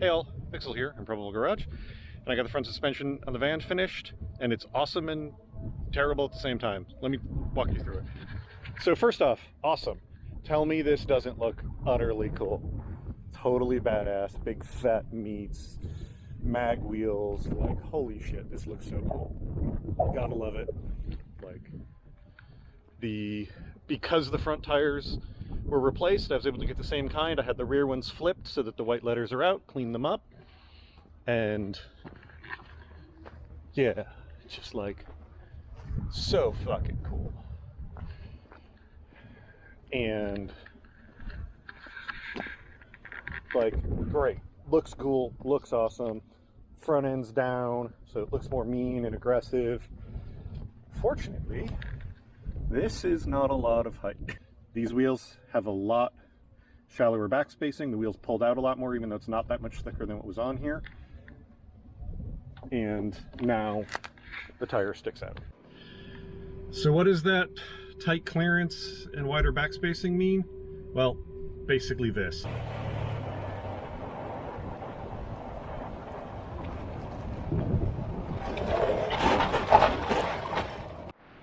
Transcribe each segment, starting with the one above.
Hey all, Pixel here in Probable Garage, and I got the front suspension on the van finished, and it's awesome and terrible at the same time. Let me walk you through it. So first off, awesome. Tell me this doesn't look utterly cool. Totally badass, big fat meats, mag wheels, like holy shit, this looks so cool. Gotta love it. Like, because the front tires were replaced, I was able to get the same kind. I had the rear ones flipped so that the white letters are out, cleaned them up, and yeah, just like so fucking cool. And like, great, looks cool, looks awesome. Front end's down, so it looks more mean and aggressive. Fortunately, this is not a lot of height. These wheels have a lot shallower back spacing. The wheels pulled out a lot more, even though it's not that much thicker than what was on here. And now the tire sticks out. So what does that tight clearance and wider back spacing mean? Well, basically this.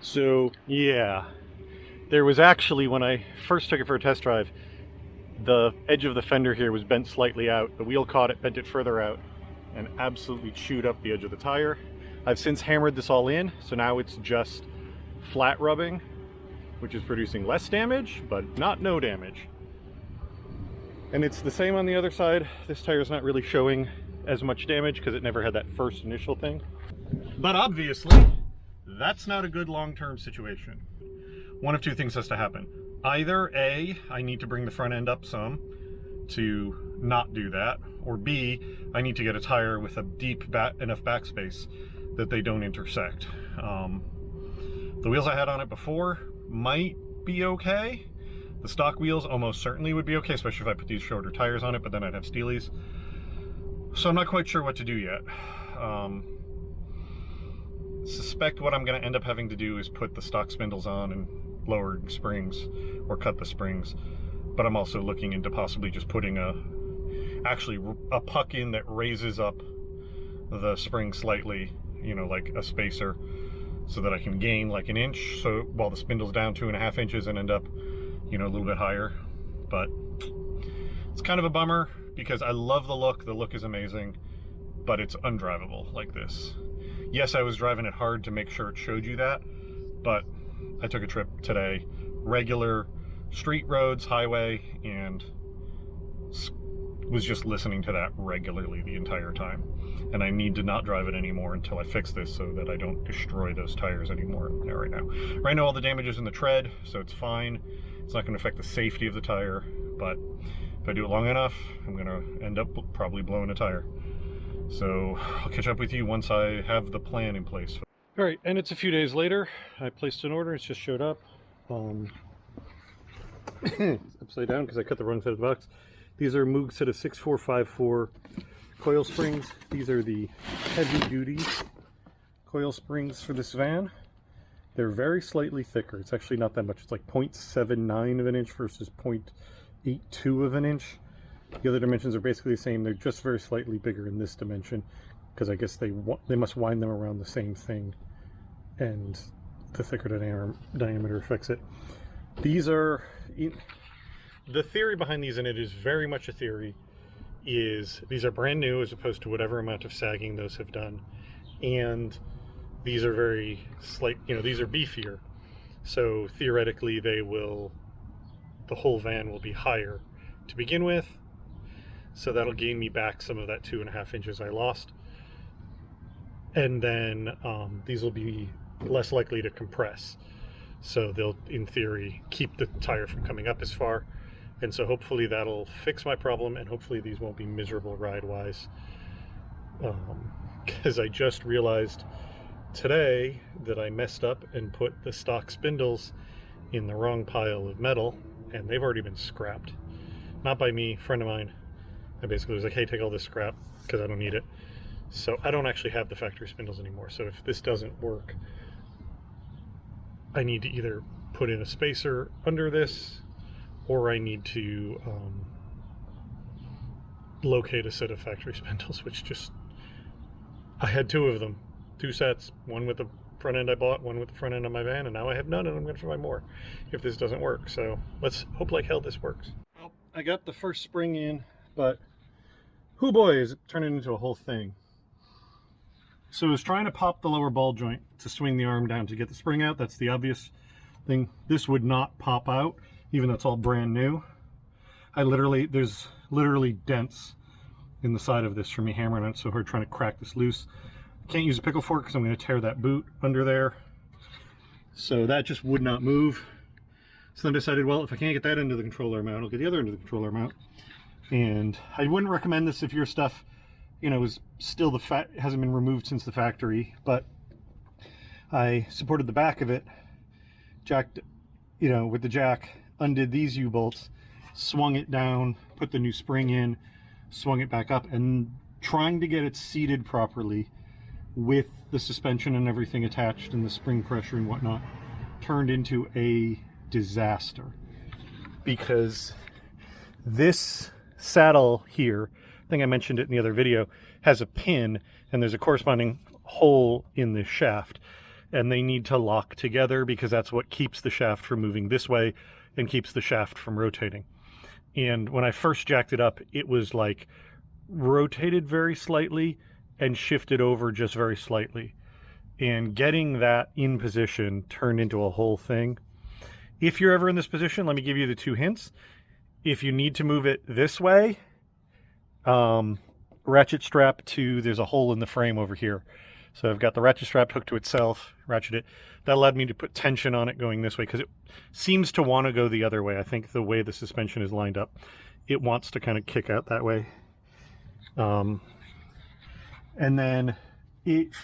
So yeah, there was actually, when I first took it for a test drive, the edge of the fender here was bent slightly out. The wheel caught it, bent it further out, and absolutely chewed up the edge of the tire. I've since hammered this all in, so now it's just flat rubbing, which is producing less damage, but not no damage. And it's the same on the other side. This tire's not really showing as much damage because it never had that first initial thing. But obviously, that's not a good long-term situation. One of two things has to happen. Either A, I need to bring the front end up some to not do that, or B, I need to get a tire with a deep enough backspace that they don't intersect. The wheels I had on it before might be okay. The stock wheels almost certainly would be okay, especially if I put these shorter tires on it, but then I'd have steelies. So I'm not quite sure what to do yet. Suspect what I'm going to end up having to do is put the stock spindles on and lower springs or cut the springs, but I'm also looking into possibly just putting a puck in that raises up the spring slightly, you know, like a spacer, so that I can gain like an inch, so while the spindle's down 2.5 inches and end up, you know, a little bit higher. But it's kind of a bummer because I love the look is amazing, but it's undrivable like this. Yes, I was driving it hard to make sure it showed you that, but I took a trip today, regular street roads, highway, and was just listening to that regularly the entire time. And I need to not drive it anymore until I fix this so that I don't destroy those tires anymore right now. Right now all the damage is in the tread, so it's fine. It's not going to affect the safety of the tire, but if I do it long enough, I'm going to end up probably blowing a tire. So I'll catch up with you once I have the plan in place. All right, and it's a few days later. I placed an order, it's just showed up. It's upside down because I cut the wrong side of the box. These are Moog set of 6454 coil springs. These are the heavy duty coil springs for this van. They're very slightly thicker. It's actually not that much. It's like 0.79 of an inch versus 0.82 of an inch. The other dimensions are basically the same. They're just very slightly bigger in this dimension because I guess they must wind them around the same thing, and the thicker diameter affects it. These are, the theory behind these, and it is very much a theory, is these are brand new as opposed to whatever amount of sagging those have done, and these are very slight, you know, these are beefier, so theoretically the whole van will be higher to begin with, so that'll gain me back some of that 2.5 inches I lost. And then these will be less likely to compress, so they'll in theory keep the tire from coming up as far, and so hopefully that'll fix my problem, and hopefully these won't be miserable ride wise, because I just realized today that I messed up and put the stock spindles in the wrong pile of metal, and they've already been scrapped. Not by me, friend of mine. I basically was like, hey, take all this scrap because I don't need it. So I don't actually have the factory spindles anymore. So if this doesn't work, I need to either put in a spacer under this, or I need to locate a set of factory spindles, which just, I had two of them, two sets, one with the front end I bought, one with the front end of my van, and now I have none, and I'm going to buy more if this doesn't work. So let's hope like hell this works. Well, I got the first spring in, but hoo boy, is it turning into a whole thing. So I was trying to pop the lower ball joint to swing the arm down to get the spring out. That's the obvious thing. This would not pop out, even though it's all brand new. There's literally dents in the side of this from me hammering on it so hard trying to crack this loose. Can't use a pickle fork because I'm going to tear that boot under there. So that just would not move. So then I decided, well, if I can't get that into the controller mount, I'll get the other into the controller mount. And I wouldn't recommend this if your stuff, you know, is still hasn't been removed since the factory, but I supported the back of it, jacked, you know, with the jack, undid these U-bolts, swung it down, put the new spring in, swung it back up, and trying to get it seated properly with the suspension and everything attached and the spring pressure and whatnot turned into a disaster, because this saddle here, I think I mentioned it in the other video, has a pin and there's a corresponding hole in the shaft, and they need to lock together because that's what keeps the shaft from moving this way and keeps the shaft from rotating. And when I first jacked it up, it was like rotated very slightly and shifted over just very slightly, and getting that in position turned into a whole thing. If you're ever in this position, let me give you the two hints. If you need to move it this way, ratchet strap to, there's a hole in the frame over here. So I've got the ratchet strap hooked to itself, ratchet it. That allowed me to put tension on it going this way because it seems to want to go the other way. I think the way the suspension is lined up, it wants to kind of kick out that way. And then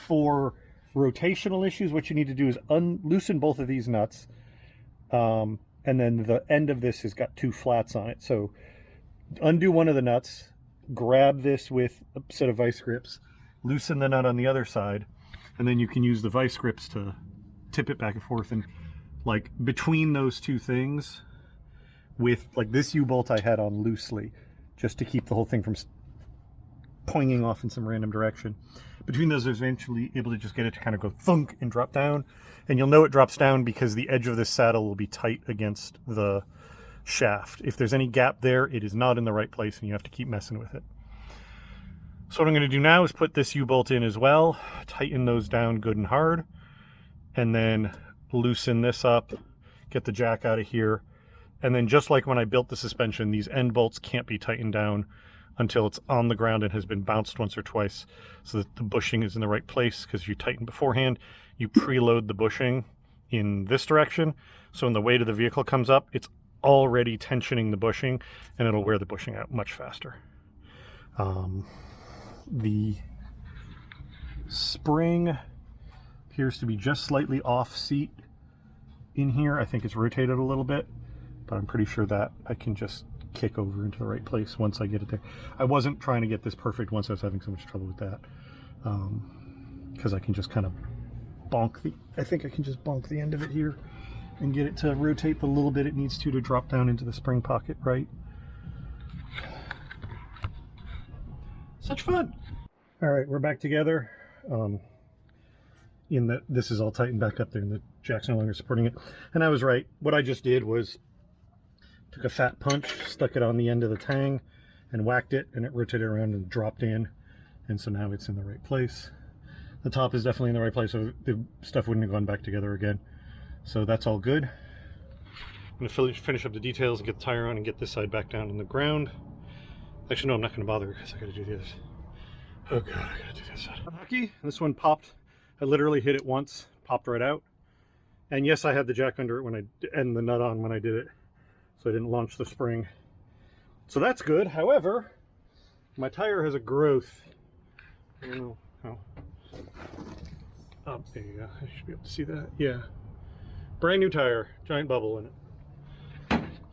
for rotational issues, what you need to do is loosen both of these nuts. And then the end of this has got two flats on it. So undo one of the nuts, grab this with a set of vice grips, loosen the nut on the other side, and then you can use the vice grips to tip it back and forth. And like between those two things, with like this U-bolt I had on loosely just to keep the whole thing from poinging off in some random direction. Between those, I was eventually able to just get it to kind of go thunk and drop down. And you'll know it drops down because the edge of this saddle will be tight against the shaft. If there's any gap there, it is not in the right place and you have to keep messing with it. So what I'm going to do now is put this U-bolt in as well, tighten those down good and hard, and then loosen this up, get the jack out of here. And then just like when I built the suspension, these end bolts can't be tightened down until it's on the ground and has been bounced once or twice so that the bushing is in the right place, because you tighten beforehand, you preload the bushing in this direction. So when the weight of the vehicle comes up, it's already tensioning the bushing and it'll wear the bushing out much faster. The spring appears to be just slightly off seat in here. I think it's rotated a little bit, but I'm pretty sure that I can just kick over into the right place once I get it there. I wasn't trying to get this perfect once I was having so much trouble with that, because I can just kind of I think I can just bonk the end of it here and get it to rotate the little bit it needs to drop down into the spring pocket, right? Such fun. All right, we're back together. In that this is all tightened back up there and the jack's no longer supporting it. And I was right. What I just did was took a fat punch, stuck it on the end of the tang and whacked it, and it rotated around and dropped in. And so now it's in the right place. The top is definitely in the right place, so the stuff wouldn't have gone back together again. So that's all good. I'm going to finish up the details and get the tire on and get this side back down on the ground. Actually, no, I'm not going to bother because I got to do this. Oh god, I got to do this. Lucky, this one popped. I literally hit it once, popped right out. And yes, I had the jack under it and the nut on when I did it, so I didn't launch the spring. So that's good. However, my tire has a growth. I don't know how. Oh, there you go. I should be able to see that. Yeah. Brand new tire, giant bubble in it.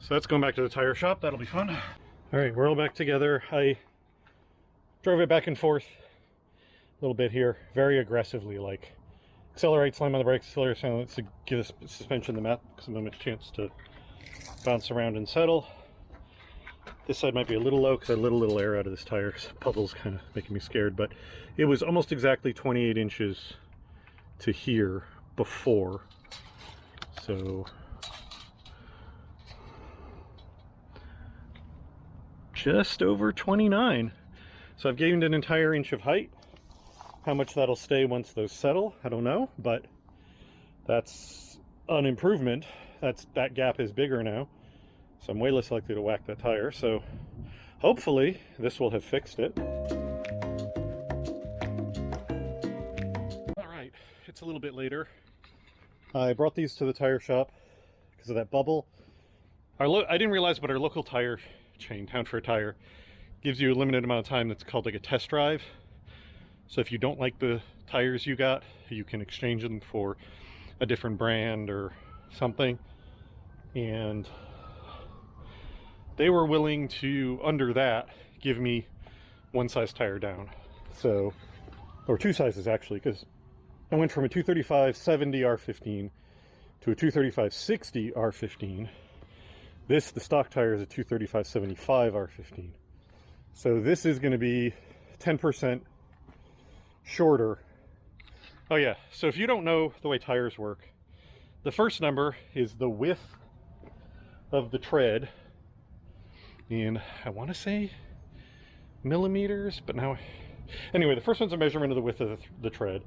So that's going back to the tire shop. That'll be fun. All right, we're all back together. I drove it back and forth a little bit here, very aggressively, like accelerate, slam on the brakes, accelerate, slam, to give the suspension the maximum chance to bounce around and settle. This side might be a little low because I let a little air out of this tire because the bubble's kind of making me scared, but it was almost exactly 28 inches to here before. So just over 29. So I've gained an entire inch of height. How much that'll stay once those settle, I don't know, but that's an improvement. That gap is bigger now, so I'm way less likely to whack that tire. So hopefully this will have fixed it. All right, it's a little bit later. I brought these to the tire shop because of that bubble. I didn't realize, but our local tire chain, Town Fair Tire, gives you a limited amount of time that's called like a test drive. So if you don't like the tires you got, you can exchange them for a different brand or something. And they were willing to, under that, give me one size tire down. So, or two sizes actually, because I went from a 235/70 R15 to a 235/60 R15. The stock tire is a 235/75 R15. So this is going to be 10% shorter. Oh yeah, so if you don't know the way tires work, the first number is the width of the tread in, I want to say millimeters, but now, anyway, the first one's a measurement of the width of the tread.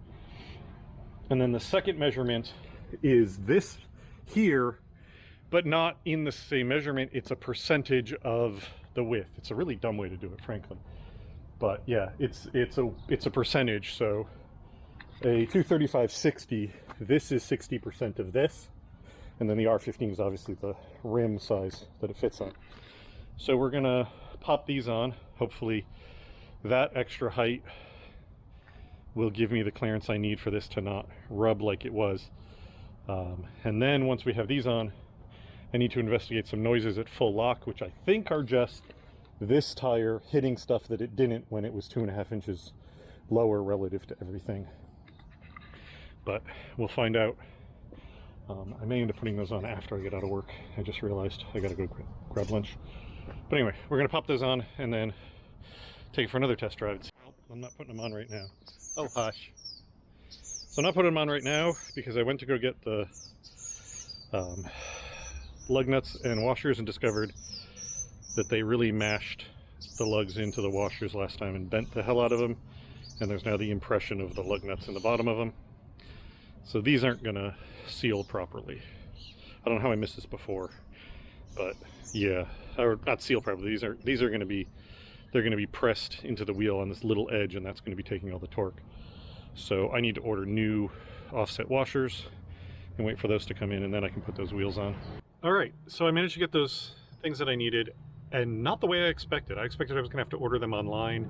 And then the second measurement is this here, but not in the same measurement. It's a percentage of the width. It's a really dumb way to do it, frankly. But yeah, it's a percentage. So a 235/60, this is 60% of this. And then the R15 is obviously the rim size that it fits on. So we're gonna pop these on. Hopefully that extra height will give me the clearance I need for this to not rub like it was. And then once we have these on, I need to investigate some noises at full lock, which I think are just this tire hitting stuff that it didn't when it was 2.5 inches lower relative to everything. But we'll find out. I may end up putting those on after I get out of work. I just realized I gotta go grab lunch. But anyway, we're gonna pop those on and then take it for another test drive. I'm not putting them on right now. Oh, hush. So I'm not putting them on right now because I went to go get the lug nuts and washers and discovered that they really mashed the lugs into the washers last time and bent the hell out of them. And there's now the impression of the lug nuts in the bottom of them. So these aren't gonna seal properly. I don't know how I missed this before, but yeah, or not seal properly. These are gonna be, they're gonna be pressed into the wheel on this little edge, and that's gonna be taking all the torque. So I need to order new offset washers and wait for those to come in, and then I can put those wheels on. All right, so I managed to get those things that I needed, and not the way I expected. I expected I was gonna have to order them online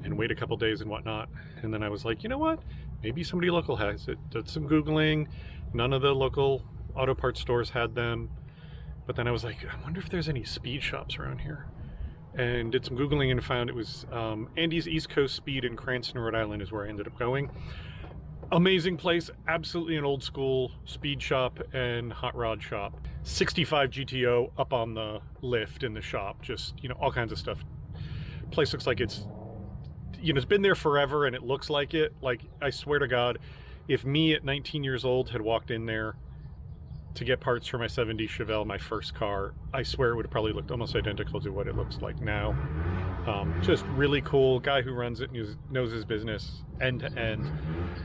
and wait a couple days and whatnot. And then I was like, you know what? Maybe somebody local has it. Did some Googling. None of the local auto parts stores had them. But then I was like, I wonder if there's any speed shops around here. And did some Googling and found it was Andy's East Coast Speed in Cranston, Rhode Island is where I ended up going. Amazing place, absolutely an old school speed shop and hot rod shop. 65 GTO up on the lift in the shop, just, you know, all kinds of stuff. Place looks like it's, you know, it's been there forever and it looks like it. Like, I swear to God, if me at 19 years old had walked in there to get parts for my 70 Chevelle, my first car, I swear it would have probably looked almost identical to what it looks like now. Just really cool. Guy who runs it knows his business end to end.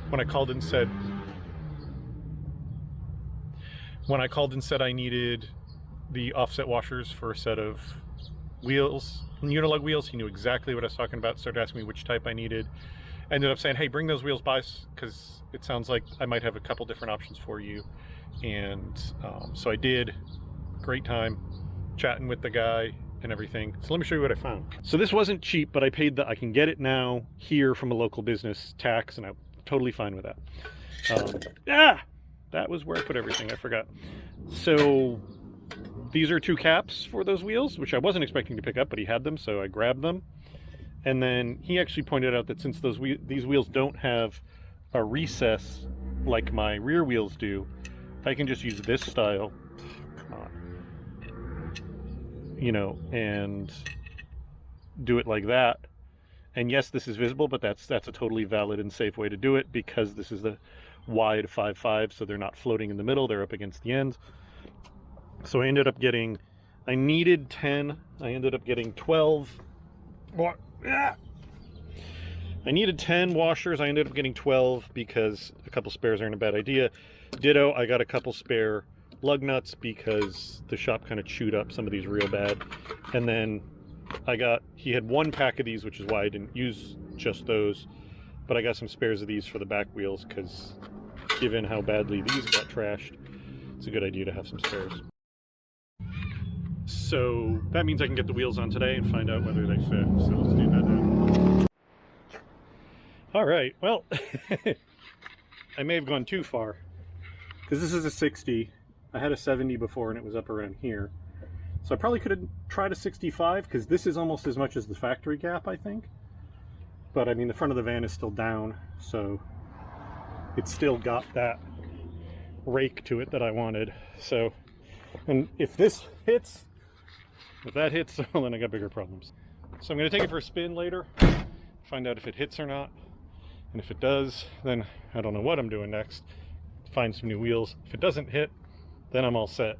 When I called and said I needed the offset washers for a set of wheels, Unilug wheels, he knew exactly what I was talking about. Started asking me which type I needed. Ended up saying, hey, bring those wheels by, because it sounds like I might have a couple different options for you. And so I did. Great time chatting with the guy and everything. So let me show you what I found. So this wasn't cheap, but I paid I can get it now here from a local business tax, and I'm totally fine with that. That was where I put everything. I forgot. So these are two caps for those wheels, which I wasn't expecting to pick up, but he had them, so I grabbed them. And then he actually pointed out that since these wheels don't have a recess like my rear wheels do, I can just use this style. Come on. you know, and do it like that. And yes, this is visible, but that's a totally valid and safe way to do it, because this is the wide 5.5, so they're not floating in the middle, they're up against the ends. So I ended up getting, I needed 10, I ended up getting 12. I needed 10 washers, I ended up getting 12 because a couple spares aren't a bad idea. Ditto, I got a couple spare lug nuts because the shop kind of chewed up some of these real bad. And then he had one pack of these, which is why I didn't use just those, but I got some spares of these for the back wheels, because given how badly these got trashed, it's a good idea to have some spares. So that means I can get the wheels on today and find out whether they fit. So let's do that now. All right, well, I may have gone too far, because this is a 60. I had a 70 before and it was up around here. So I probably could have tried a 65, because this is almost as much as the factory gap, I think. But I mean, the front of the van is still down, so it's still got that rake to it that I wanted. So, and if this hits, if that hits, well, then I got bigger problems. So I'm going to take it for a spin later, find out if it hits or not. And if it does, then I don't know what I'm doing next. Find some new wheels. If it doesn't hit, then I'm all set.